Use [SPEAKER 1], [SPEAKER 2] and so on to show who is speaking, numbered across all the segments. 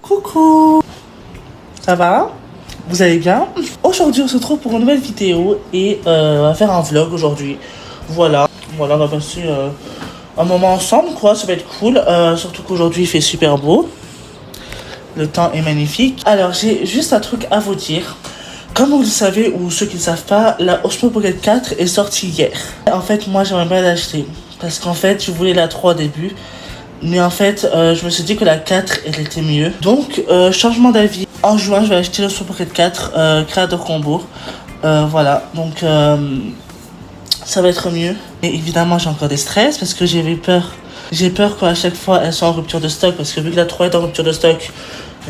[SPEAKER 1] Coucou, ça va? Vous allez bien? Aujourd'hui on se retrouve pour une nouvelle vidéo et on va faire un vlog aujourd'hui. Voilà, on va passer un moment ensemble quoi, ça va être cool. Surtout qu'aujourd'hui il fait super beau. Le temps est magnifique. Alors j'ai juste un truc à vous dire. Comme vous le savez, ou ceux qui ne savent pas, la Osmo Pocket 4 est sortie hier. En fait, moi, j'aimerais bien l'acheter. Parce qu'en fait, je voulais la 3 au début. Mais en fait, je me suis dit que la 4, elle était mieux. Donc, changement d'avis. En juin, je vais acheter l'Osmo Pocket 4 Creator Combo. Voilà, donc ça va être mieux. Et évidemment, j'ai encore des stress parce que j'ai peur. J'ai peur qu'à chaque fois, elle soit en rupture de stock. Parce que vu que la 3 est en rupture de stock,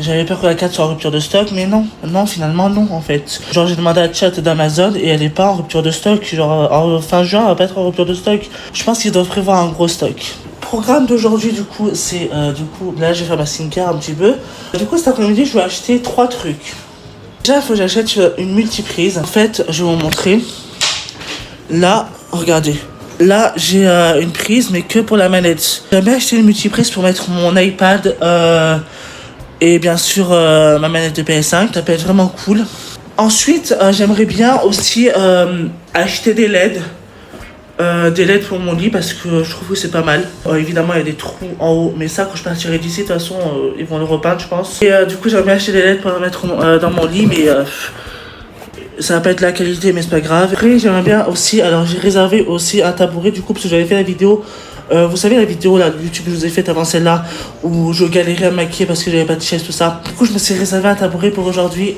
[SPEAKER 1] j'avais peur que la 4 soit en rupture de stock, mais non, finalement non en fait. Genre j'ai demandé à chat d'Amazon et elle est pas en rupture de stock. Genre en fin juin elle va pas être en rupture de stock. Je pense qu'ils doivent prévoir un gros stock. Programme d'aujourd'hui du coup c'est du coup là je vais faire ma skincare un petit peu. Du coup cet après-midi je vais acheter 3 trucs. Déjà il faut que j'achète une multiprise. En fait je vais vous montrer. Là regardez. Là j'ai une prise mais que pour la manette. J'aimerais acheter une multiprise pour mettre mon iPad et bien sûr ma manette de PS5, ça peut être vraiment cool. Ensuite, j'aimerais bien aussi acheter des LED. Des LED pour mon lit parce que je trouve que c'est pas mal. Évidemment, il y a des trous en haut, mais ça, quand je partirai d'ici, de toute façon, ils vont le repeindre, je pense. Et du coup, j'aimerais bien acheter des LED pour le mettre dans mon lit, mais ça va pas être la qualité, mais c'est pas grave. Après, j'aimerais bien aussi, alors j'ai réservé aussi un tabouret du coup, parce que j'avais fait la vidéo. Vous savez la vidéo là, YouTube que je vous ai faite avant celle-là, où je galérais à me maquiller parce que j'avais pas de chaise, tout ça. Du coup, je me suis réservé un tabouret pour aujourd'hui.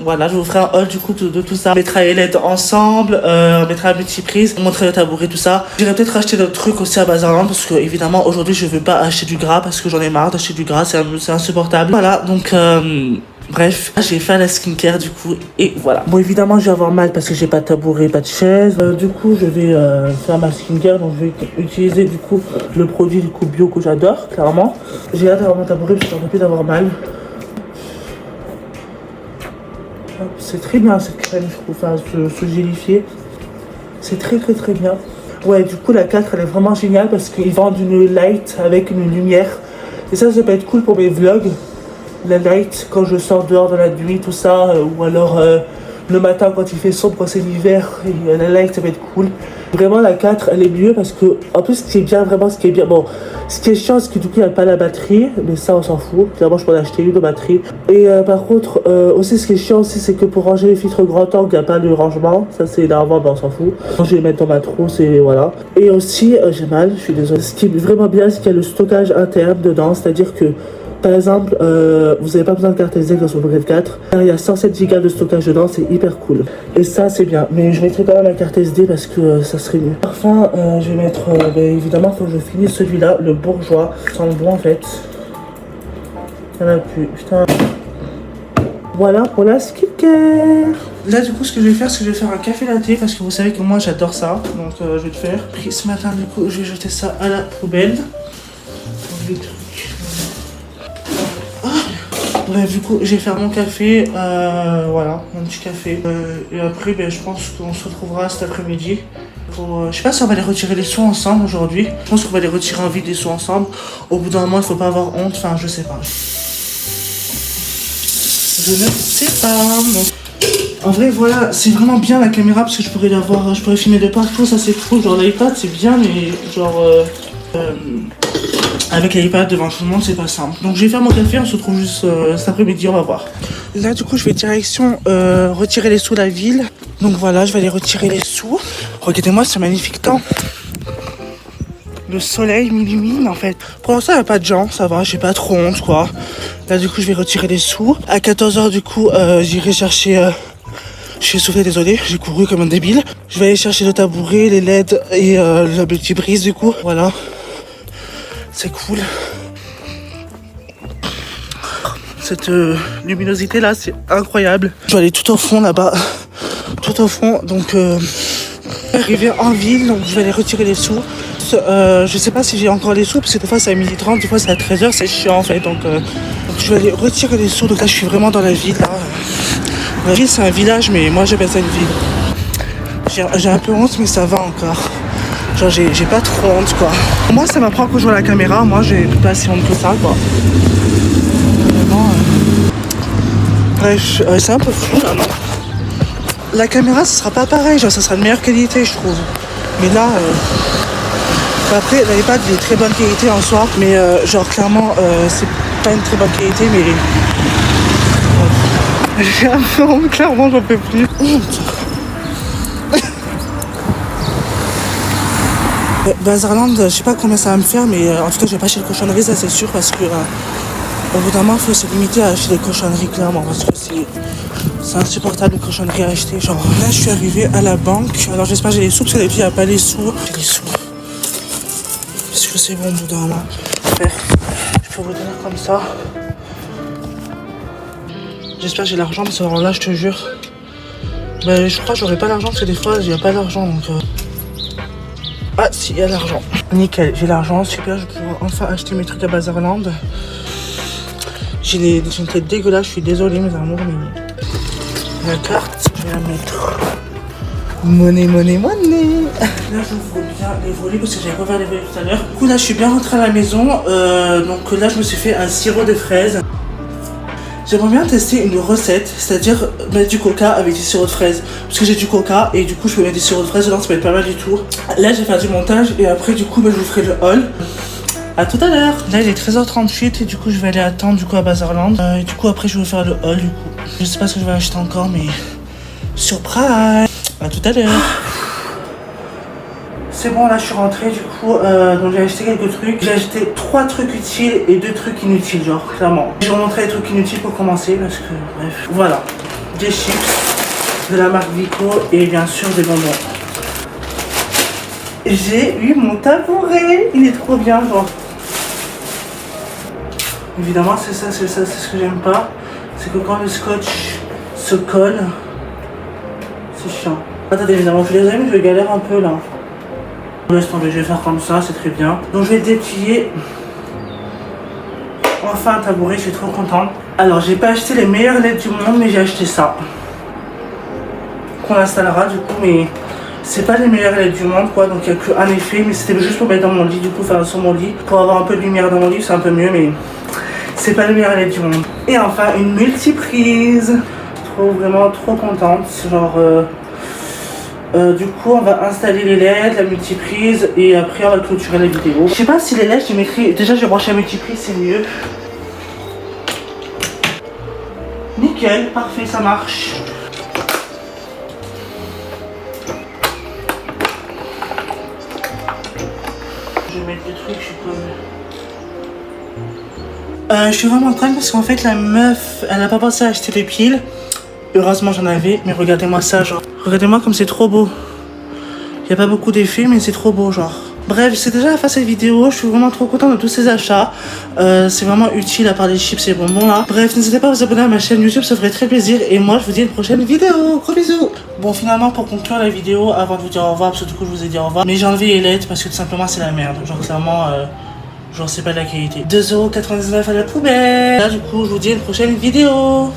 [SPEAKER 1] Voilà, je vous ferai un haul du coup de tout ça. On mettra les LED ensemble, on mettra la multiprise, on montrera le tabouret, tout ça. J'irai peut-être acheter d'autres trucs aussi à Bazarland parce que évidemment aujourd'hui je veux pas acheter du gras parce que j'en ai marre d'acheter du gras, c'est insupportable. Voilà, donc bref, je vais faire la skincare du coup et voilà. Bon évidemment je vais avoir mal parce que j'ai pas de tabouret, pas de chaise. Du coup je vais faire ma skincare, donc je vais utiliser du coup le produit du coup bio que j'adore clairement. J'ai hâte d'avoir mon tabouret parce que j'en ai plus d'avoir mal. C'est très bien cette crème, je trouve, enfin, ce gélifié. C'est très bien. Ouais, du coup, la 4, elle est vraiment géniale parce qu'ils vendent une light avec une lumière. Et ça peut être cool pour mes vlogs. La light, quand je sors dehors dans la nuit, tout ça. Ou alors le matin, quand il fait sombre, quand c'est l'hiver. La light, ça va être cool. Vraiment, la 4, elle est mieux parce que, en plus, ce qui est bien, bon, ce qui est chiant, c'est que du coup, il n'y a pas la batterie, mais ça, on s'en fout. Clairement, je peux en acheter une de batterie. Et par contre, aussi, ce qui est chiant aussi, c'est que pour ranger les filtres grand angle, il n'y a pas de rangement. Ça, c'est énervant, mais on s'en fout. Je vais les mettre dans ma trousse et voilà. Et aussi, j'ai mal, je suis désolée. Ce qui est vraiment bien, c'est qu'il y a le stockage interne dedans, c'est-à-dire que par exemple, vous n'avez pas besoin de carte SD dans son Pocket 4. Il y a 107 Go de stockage dedans, c'est hyper cool. Et ça, c'est bien. Mais je mettrai quand même la carte SD parce que ça serait mieux. Parfum, je vais mettre, évidemment, il faut que je finisse celui-là, le bourgeois. Ça sent bon en fait. Il n'y en a plus, putain. Voilà pour la skincare. Là, du coup, ce que je vais faire, c'est que je vais faire un café latte parce que vous savez que moi, j'adore ça. Donc, je vais le faire. Puis ce matin, du coup, je vais jeter ça à la poubelle. Donc, bref, du coup, je vais faire mon café, voilà, mon petit café. Et après, je pense qu'on se retrouvera cet après-midi. Je sais pas si on va les retirer les sous ensemble aujourd'hui. Je pense qu'on va les retirer en vide les sous ensemble. Au bout d'un moment, il faut pas avoir honte, enfin, je sais pas. Je ne sais pas. Donc, en vrai, voilà, c'est vraiment bien la caméra parce que je pourrais filmer de partout, ça c'est cool. Genre l'iPad, c'est bien, mais genre... avec l'iPad devant tout le monde, c'est pas simple. Donc je vais faire mon café, on se retrouve juste cet après-midi, on va voir. Là du coup je vais direction retirer les sous de la ville. Donc voilà, je vais aller retirer les sous. Regardez-moi ce magnifique temps. Le soleil m'illumine en fait. Pour l'instant il n'y a pas de gens, ça va, j'ai pas trop honte quoi. Là du coup je vais retirer les sous. À 14h du coup j'irai chercher... Je suis essoufflé, désolé, j'ai couru comme un débile. Je vais aller chercher le tabouret, les LED et la multiprise du coup, voilà. C'est cool. Cette luminosité là, c'est incroyable. Je vais aller tout au fond là-bas. Tout au fond. Donc, arriver en ville. Donc, je vais aller retirer les sous. Je sais pas si j'ai encore les sous. Parce que des fois, c'est à 12h30. Des fois, c'est à 13h. C'est chiant en fait. Donc, je vais aller retirer les sous. Donc là, je suis vraiment dans la ville là. La ville, c'est un village. Mais moi, j'appelle ça une ville. J'ai un peu honte, mais ça va encore. Genre j'ai pas trop honte quoi. Moi ça m'apprend quand je vois la caméra, moi j'ai pas si honte que ça quoi. Vraiment, bref, c'est un peu fou là non. La caméra ce sera pas pareil, genre ça sera de meilleure qualité je trouve. Mais là, après l'iPad il est très bonne qualité en soi, mais genre clairement c'est pas une très bonne qualité mais... J'ai un peu honte, clairement j'en peux plus. Bazarland, je sais pas combien ça va me faire, mais en tout cas je vais pas acheter de cochonneries, ça c'est sûr, parce que au bout d'un moment il faut se limiter à acheter des cochonneries clairement, parce que c'est insupportable les cochonneries à acheter. Genre là je suis arrivé à la banque, alors j'espère que j'ai les sous, parce que d'habitude il n'y a pas les sous. J'ai les sous. Parce que c'est bon au bout d'un moment. Je peux vous tenir comme ça. J'espère que j'ai l'argent, parce que alors là je te jure. Bah je crois que j'aurai pas l'argent, parce que des fois il n'y a pas d'argent donc... Ah si, il y a l'argent. Nickel, j'ai l'argent, super, je vais pouvoir enfin acheter mes trucs à Bazarland. J'ai une tête dégueulasse, je suis désolé mes amours, mais... La carte, je vais la mettre... Monnaie. Là j'ouvre bien les volets parce que j'avais pas ouvert les volets tout à l'heure. Du coup là je suis bien rentré à la maison, donc là je me suis fait un sirop de fraises. J'aimerais bien tester une recette, c'est-à-dire mettre du coca avec du sirop de fraise. Parce que j'ai du coca et du coup je peux mettre du sirop de fraise dedans, ça peut être pas mal du tout. Là je vais faire du montage et après du coup je vous ferai le haul. A tout à l'heure. Là il est 13h38 et du coup je vais aller attendre du coup à Bazarland. Et du coup après je vais vous faire le haul du coup. Je sais pas ce que je vais acheter encore mais... Surprise. A tout à l'heure. C'est bon, là je suis rentrée du coup, donc j'ai acheté quelques trucs. J'ai acheté 3 trucs utiles et 2 trucs inutiles, genre clairement. Je vais vous montrer les trucs inutiles pour commencer parce que bref. Voilà, des chips, de la marque Vico et bien sûr des bonbons. J'ai eu mon tabouret, il est trop bien genre. Évidemment c'est ça, c'est ce que j'aime pas. C'est que quand le scotch se colle, c'est chiant. Attendez évidemment, je les aime, je galère un peu là. Laisse tomber, je vais faire comme ça, c'est très bien. Donc je vais déplier enfin un tabouret, je suis trop contente. Alors j'ai pas acheté les meilleures LED du monde, mais j'ai acheté ça. Qu'on installera du coup, mais c'est pas les meilleures LED du monde quoi, donc il n'y a qu'un effet, mais c'était juste pour mettre dans mon lit, du coup faire sur mon lit, pour avoir un peu de lumière dans mon lit, c'est un peu mieux, mais c'est pas les meilleures LED du monde. Et enfin une multiprise. Vraiment trop contente, genre... du coup on va installer les LED, la multiprise et après on va clôturer la vidéo. Je sais pas si les LED je mettrai... Déjà j'ai branché la multiprise, c'est mieux. Nickel, parfait, ça marche. Je vais mettre des trucs, je suppose. Je suis vraiment en train parce qu'en fait la meuf elle a pas pensé à acheter des piles. Heureusement j'en avais, mais regardez-moi ça genre. Regardez-moi comme c'est trop beau. Il n'y a pas beaucoup d'effets mais c'est trop beau genre. Bref, c'est déjà la fin de cette vidéo, je suis vraiment trop contente de tous ces achats. C'est vraiment utile à part les chips et les bonbons là. Bref, n'hésitez pas à vous abonner à ma chaîne YouTube, ça ferait très plaisir. Et moi je vous dis à une prochaine vidéo, gros bisous. Bon finalement pour conclure la vidéo, avant de vous dire au revoir, parce que du coup je vous ai dit au revoir. Mais j'ai enlevé les LED parce que tout simplement c'est la merde. Genre clairement, genre c'est pas de la qualité. 2,99€ à la poubelle. Là du coup je vous dis à une prochaine vidéo.